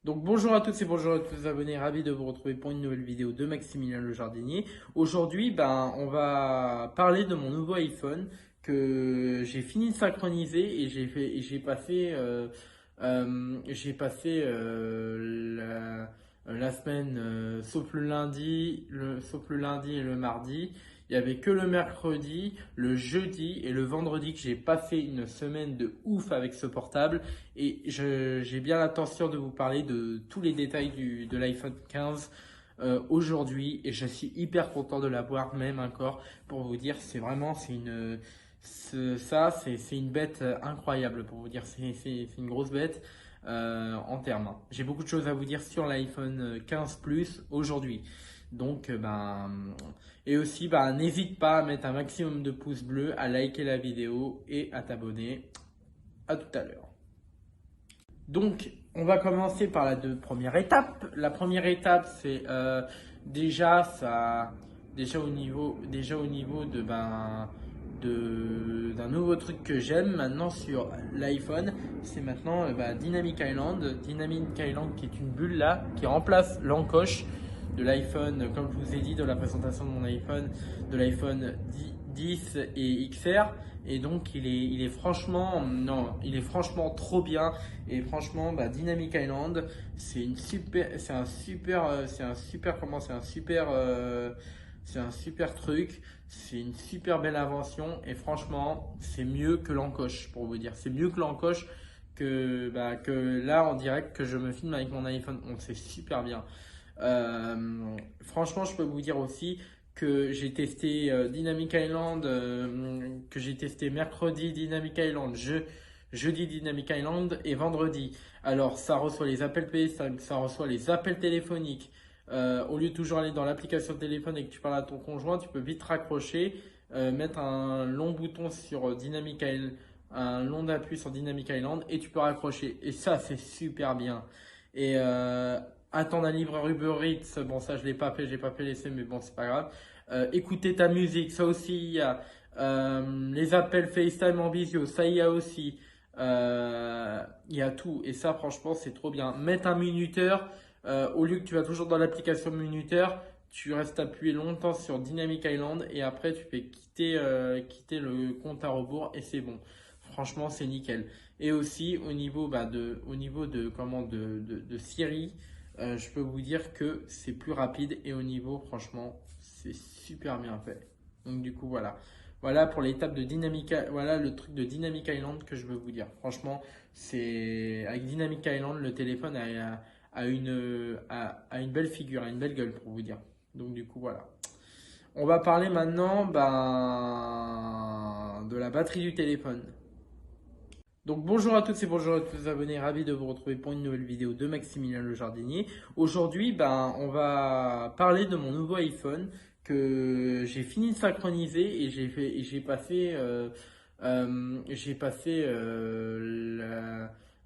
Donc bonjour à toutes et bonjour à tous les abonnés, ravi de vous retrouver pour une nouvelle vidéo de Maximilien le Jardinier. Aujourd'hui, on va parler de mon nouveau iPhone que j'ai fini de synchroniser et j'ai passé la semaine sauf le lundi et le mardi. Il y avait que le mercredi, le jeudi et le vendredi que j'ai passé une semaine de ouf avec ce portable. Et j'ai bien l'intention de vous parler de tous les détails de l'iPhone 15 aujourd'hui. Et je suis hyper content de l'avoir même encore pour vous dire, c'est une bête incroyable pour vous dire. C'est une grosse bête en termes, hein. J'ai beaucoup de choses à vous dire sur l'iPhone 15 Plus aujourd'hui. Donc, et aussi, n'hésite pas à mettre un maximum de pouces bleus, à liker la vidéo et à t'abonner. À tout à l'heure. Donc, on va commencer par la première étape. La première étape, c'est déjà au niveau d'un nouveau truc que j'aime maintenant sur l'iPhone, c'est maintenant Dynamic Island. Dynamic Island qui est une bulle là, qui remplace l'encoche de l'iPhone, comme je vous ai dit de la présentation de mon iPhone, de l'iPhone 10 et XR. Et donc il est franchement, non, il est franchement trop bien. Et franchement, Dynamic Island, c'est un super truc. C'est une super belle invention. Et franchement, c'est mieux que l'encoche pour vous dire. C'est mieux que l'encoche que là en direct que je me filme avec mon iPhone 11. C'est super bien. Franchement, je peux vous dire aussi que j'ai testé Dynamic Island, que j'ai testé mercredi Dynamic Island, jeudi Dynamic Island et vendredi. Alors, ça reçoit les appels FaceTime, ça reçoit les appels téléphoniques. Au lieu de toujours aller dans l'application téléphone et que tu parles à ton conjoint, tu peux vite raccrocher, mettre un long bouton sur Dynamic Island, un long appui sur Dynamic Island et tu peux raccrocher. Et ça, c'est super bien. Et attendre un livreur Uber Eats, bon ça je l'ai pas fait, j'ai pas fait l'essai, mais bon c'est pas grave. Écouter ta musique, ça aussi il y a. Les appels FaceTime en visio, ça il y a aussi. Il y a tout et ça franchement c'est trop bien. Mettre un minuteur, au lieu que tu vas toujours dans l'application minuteur, tu restes appuyé longtemps sur Dynamic Island et après tu fais quitter le compte à rebours et c'est bon. Franchement c'est nickel. Et aussi au niveau de Siri, je peux vous dire que c'est plus rapide et au niveau, franchement, c'est super bien fait. Donc du coup, voilà. Voilà pour l'étape de voilà le truc de Dynamic Island que je veux vous dire. Franchement, c'est avec Dynamic Island, le téléphone a une belle figure, a une belle gueule pour vous dire. Donc du coup, voilà. On va parler maintenant de la batterie du téléphone. Donc bonjour à toutes et bonjour à tous les abonnés, ravi de vous retrouver pour une nouvelle vidéo de Maximilien le Jardinier. Aujourd'hui, on va parler de mon nouveau iPhone que j'ai fini de synchroniser et j'ai passé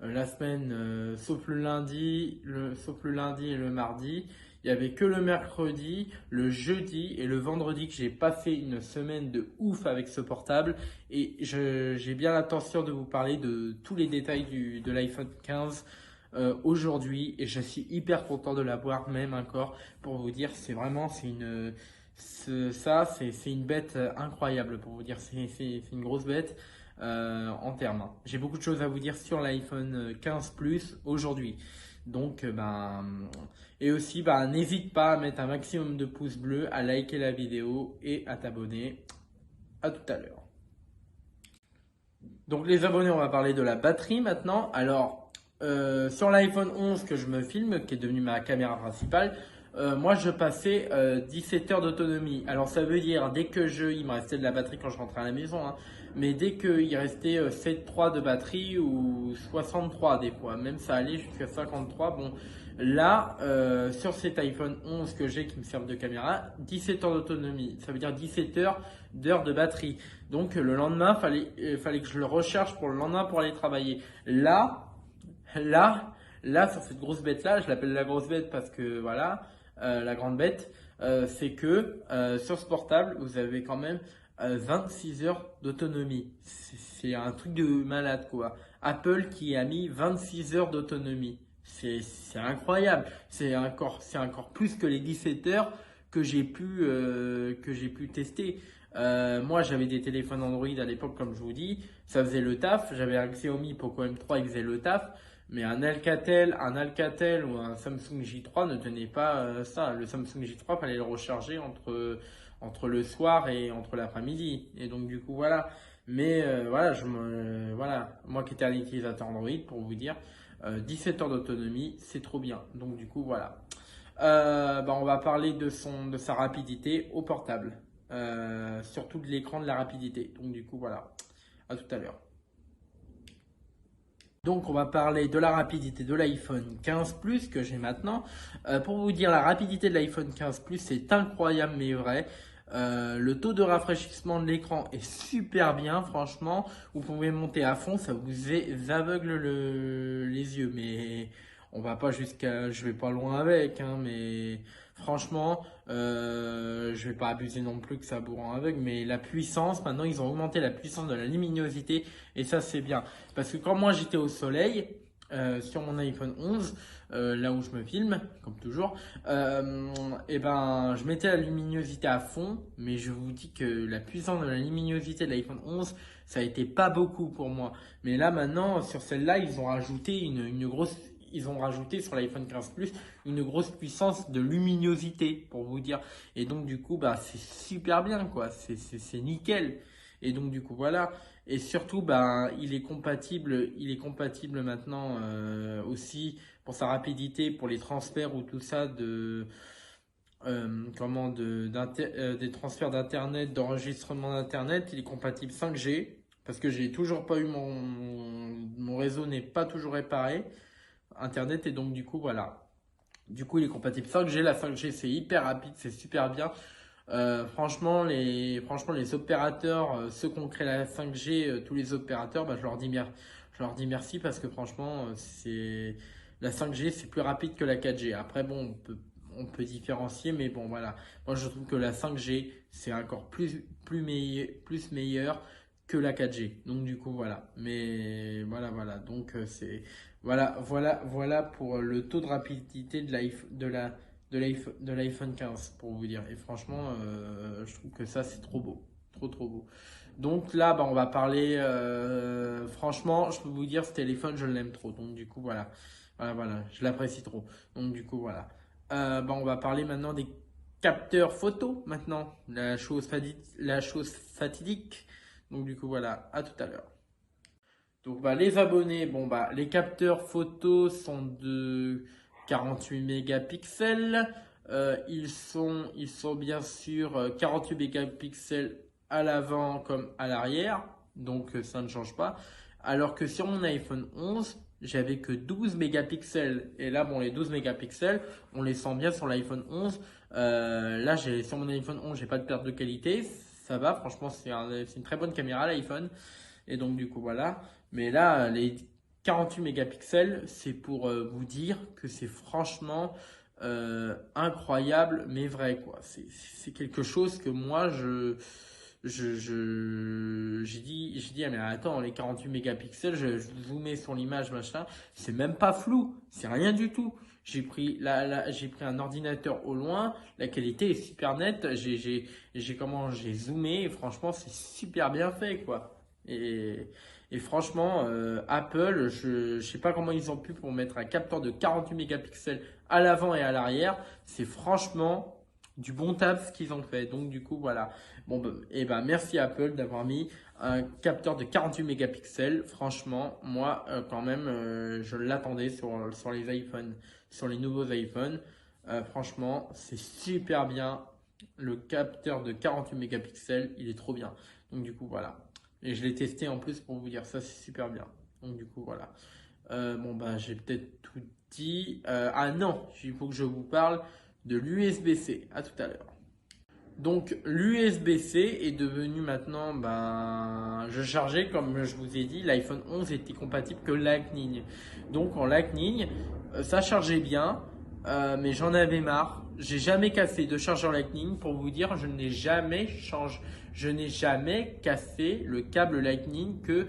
la semaine sauf le lundi et le mardi. Il y avait que le mercredi, le jeudi et le vendredi que j'ai passé une semaine de ouf avec ce portable. Et j'ai bien l'intention de vous parler de tous les détails de l'iPhone 15 aujourd'hui. Et je suis hyper content de l'avoir même encore pour vous dire, c'est une bête incroyable pour vous dire. C'est une grosse bête en termes, hein. J'ai beaucoup de choses à vous dire sur l'iPhone 15 Plus aujourd'hui. Donc, et aussi, n'hésite pas à mettre un maximum de pouces bleus, à liker la vidéo et à t'abonner. À tout à l'heure. Donc les abonnés, on va parler de la batterie maintenant. Alors, sur l'iPhone 11 que je me filme, qui est devenu ma caméra principale, moi je passais 17 heures d'autonomie. Alors ça veut dire, il me restait de la batterie quand je rentrais à la maison, hein, mais dès qu'il restait 7,3 de batterie ou 63 des fois, même ça allait jusqu'à 53. Bon, là, sur cet iPhone 11 que j'ai qui me sert de caméra, 17 heures d'autonomie, ça veut dire 17 d'heures de batterie. Donc le lendemain, fallait que je le recharge pour le lendemain pour aller travailler. Là, sur cette grosse bête là, je l'appelle la grosse bête parce que voilà, la grande bête, c'est que sur ce portable, vous avez quand même 26 heures d'autonomie. C'est un truc de malade quoi. Apple qui a mis 26 heures d'autonomie C'est incroyable. C'est encore plus que les 17 heures que j'ai pu tester. Moi, j'avais des téléphones Android à l'époque, comme je vous dis, ça faisait le taf. J'avais un Xiaomi Poco M3, il faisait le taf. Mais un Alcatel ou un Samsung J3 ne tenait pas ça. Le Samsung J3, fallait le recharger entre le soir et entre l'après-midi. Et donc, du coup, voilà. Mais voilà, voilà, moi qui étais un utilisateur Android, pour vous dire, 17 heures d'autonomie, c'est trop bien. Donc, du coup, voilà. On va parler de sa rapidité au portable. Surtout de l'écran de la rapidité. Donc, du coup, voilà. À tout à l'heure. Donc, on va parler de la rapidité de l'iPhone 15 Plus que j'ai maintenant. Pour vous dire, la rapidité de l'iPhone 15 Plus, c'est incroyable mais vrai. Le taux de rafraîchissement de l'écran est super bien, franchement. Vous pouvez monter à fond, ça vous aveugle les yeux. Mais on va pas je vais pas loin avec, hein, mais franchement, je vais pas abuser non plus que ça vous rend aveugle. Mais la puissance, maintenant, ils ont augmenté la puissance de la luminosité et ça, c'est bien. Parce que quand moi j'étais au soleil, sur mon iPhone 11, là où je me filme, comme toujours, et ben, je mettais la luminosité à fond, mais je vous dis que la puissance de la luminosité de l'iPhone 11, ça a été pas beaucoup pour moi. Mais là, maintenant, sur celle-là, ils ont rajouté ils ont rajouté sur l'iPhone 15 Plus une grosse puissance de luminosité, pour vous dire. Et donc, du coup, bah, c'est super bien, quoi. C'est nickel. Et donc, du coup, voilà. Et surtout, ben, il est compatible maintenant aussi pour sa rapidité, pour les transferts ou tout ça des transferts d'internet, d'enregistrement d'internet. Il est compatible 5G parce que j'ai toujours pas eu mon réseau n'est pas toujours réparé internet et donc du coup voilà. Du coup, il est compatible 5G. La 5G, c'est hyper rapide, c'est super bien. Franchement, les opérateurs, ceux qui ont créé la 5G, tous les opérateurs, bah, je leur dis merci parce que franchement, la 5G, c'est plus rapide que la 4G. Après, bon, on peut différencier, mais bon, voilà. Moi, je trouve que la 5G, c'est encore plus meilleur que la 4G. Donc, du coup, voilà. Mais voilà. Donc, voilà pour le taux de rapidité de l'iPhone 15 pour vous dire. Et franchement, je trouve que ça c'est trop beau, trop beau. Donc là, bah, on va parler. Franchement, je peux vous dire, ce téléphone, je l'aime trop. Donc du coup, voilà, je l'apprécie trop. Donc du coup, voilà. On va parler maintenant des capteurs photo. Maintenant, la chose fatidique. Donc du coup, voilà. À tout à l'heure. Donc bah, les abonnés, bon bah les capteurs photos sont de 48 mégapixels. Ils sont bien sûr 48 mégapixels à l'avant comme à l'arrière. Donc ça ne change pas. Alors que sur mon iPhone 11, j'avais que 12 mégapixels. Et là, bon, les 12 mégapixels, on les sent bien sur l'iPhone 11. Là, sur mon iPhone 11, j'ai pas de perte de qualité. Ça va, franchement, c'est une très bonne caméra l'iPhone. Et donc, du coup, voilà. Mais là, les 48 mégapixels, c'est pour vous dire que c'est franchement incroyable, mais vrai, quoi. C'est quelque chose que moi, j'ai dit, ah, mais attends, les 48 mégapixels, je zoomais sur l'image, machin, c'est même pas flou, c'est rien du tout. J'ai pris un ordinateur au loin, la qualité est super nette, j'ai zoomé, et franchement, c'est super bien fait, quoi. Et franchement, Apple, je sais pas comment ils ont pu pour mettre un capteur de 48 mégapixels à l'avant et à l'arrière. C'est franchement du bon taf ce qu'ils ont fait. Donc du coup, voilà. Bon, et ben merci Apple d'avoir mis un capteur de 48 mégapixels. Franchement, moi, quand même, je l'attendais sur les iPhones, sur les nouveaux iPhones. Franchement, c'est super bien. Le capteur de 48 mégapixels, il est trop bien. Donc du coup, voilà. Et je l'ai testé en plus pour vous dire ça, c'est super bien. Donc du coup, voilà. J'ai peut-être tout dit. Ah non, il faut que je vous parle de l'USB-C. À tout à l'heure. Donc l'USB-C est devenu maintenant, je chargeais comme je vous ai dit, l'iPhone 11 était compatible que Lightning. Donc en Lightning, ça chargeait bien, mais j'en avais marre j'ai jamais cassé de chargeur Lightning. Pour vous dire, je n'ai jamais cassé le câble Lightning que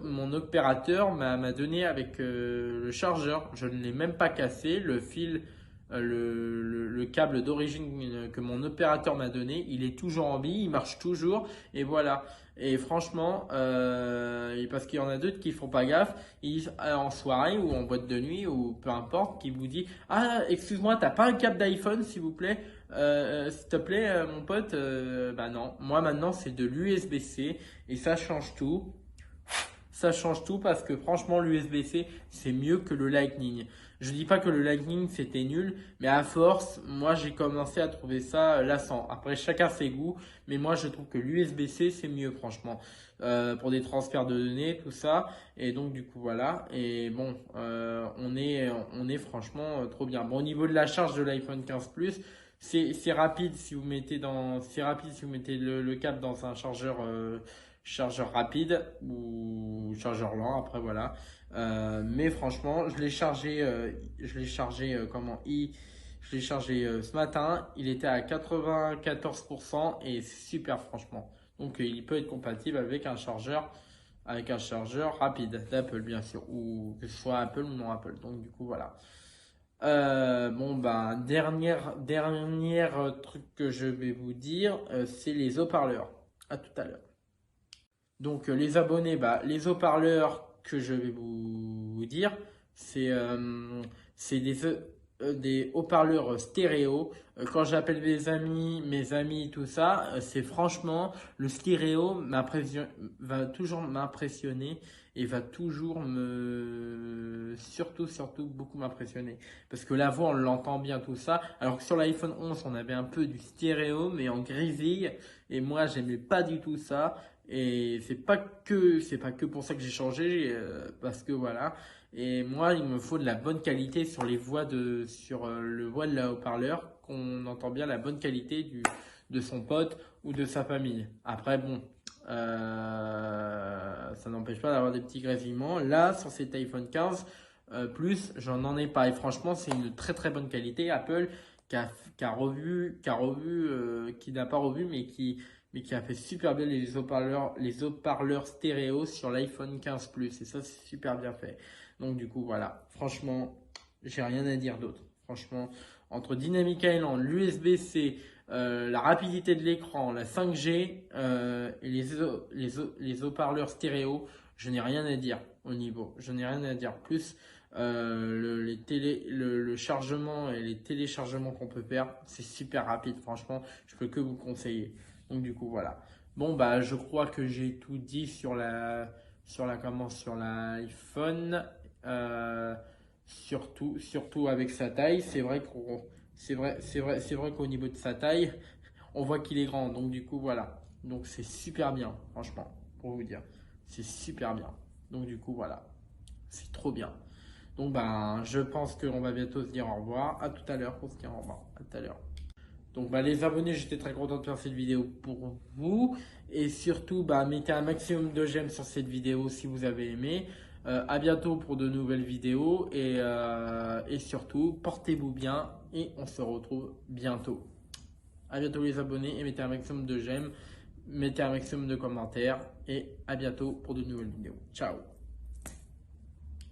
mon opérateur m'a donné avec le chargeur. Je ne l'ai même pas cassé. Le fil, le câble d'origine que mon opérateur m'a donné, il est toujours en vie, il marche toujours et voilà. Et franchement, parce qu'il y en a d'autres qui font pas gaffe, en soirée ou en boîte de nuit ou peu importe, qui vous dit ah excuse-moi, t'as pas un câble d'iPhone s'il vous plaît, s'il te plaît mon pote, bah non, moi maintenant c'est de l'USB-C et ça change tout. Ça change tout parce que franchement l'USB-C c'est mieux que le Lightning. Je dis pas que le Lightning c'était nul, mais à force, moi j'ai commencé à trouver ça lassant. Après chacun ses goûts, mais moi je trouve que l'USB-C c'est mieux franchement pour des transferts de données, tout ça. Et donc du coup voilà. Et bon, on est franchement trop bien. Bon au niveau de la charge de l'iPhone 15 Plus. C'est rapide si vous mettez le câble dans un chargeur rapide ou chargeur lent après voilà. Mais franchement je l'ai chargé ce matin, il était à 94% et c'est super franchement. Donc il peut être compatible avec un chargeur rapide d'Apple bien sûr, ou que ce soit Apple ou non Apple. Donc du coup voilà. Bon ben dernière truc que je vais vous dire, c'est les haut-parleurs. À tout à l'heure. Donc les abonnés, bah, les haut-parleurs que je vais vous dire, c'est des haut-parleurs stéréo. Quand j'appelle mes amis, tout ça, c'est franchement le stéréo va toujours m'impressionner et va toujours surtout beaucoup m'impressionner. Parce que la voix, on l'entend bien tout ça. Alors que sur l'iPhone 11, on avait un peu du stéréo, mais en grésille. Et moi, j'aimais pas du tout ça. Et c'est pas que pour ça que j'ai changé, parce que voilà. Et moi, il me faut de la bonne qualité sur le voix de la haut-parleur, qu'on entend bien la bonne qualité de son pote ou de sa famille. Après, bon, ça n'empêche pas d'avoir des petits grésillements. Là, sur cet iPhone 15 Plus, j'en ai pas. Et franchement, c'est une très très bonne qualité. Apple qui n'a pas revu, mais qui a fait super bien les haut-parleurs stéréo sur l'iPhone 15 Plus. Et ça, c'est super bien fait. Donc, du coup, voilà. Franchement, j'ai rien à dire d'autre. Franchement, entre Dynamic Island, l'USB-C, la rapidité de l'écran, la 5G et les haut-parleurs stéréo, je n'ai rien à dire au niveau. Je n'ai rien à dire. Plus le chargement et les téléchargements qu'on peut faire, c'est super rapide. Franchement, je peux que vous conseiller. Donc du coup voilà. Bon bah je crois que j'ai tout dit sur l'iPhone, surtout avec sa taille. C'est vrai qu'au niveau de sa taille, on voit qu'il est grand. Donc du coup voilà. Donc c'est super bien, franchement, pour vous dire, c'est super bien. Donc du coup voilà, c'est trop bien. Donc ben je pense qu'on va bientôt se dire au revoir. À tout à l'heure pour se dire au revoir. À tout à l'heure. Donc bah, les abonnés, j'étais très content de faire cette vidéo pour vous. Et surtout, bah, mettez un maximum de j'aime sur cette vidéo si vous avez aimé. À bientôt pour de nouvelles vidéos. Et surtout, portez-vous bien et on se retrouve bientôt. À bientôt les abonnés et mettez un maximum de j'aime. Mettez un maximum de commentaires. Et à bientôt pour de nouvelles vidéos. Ciao.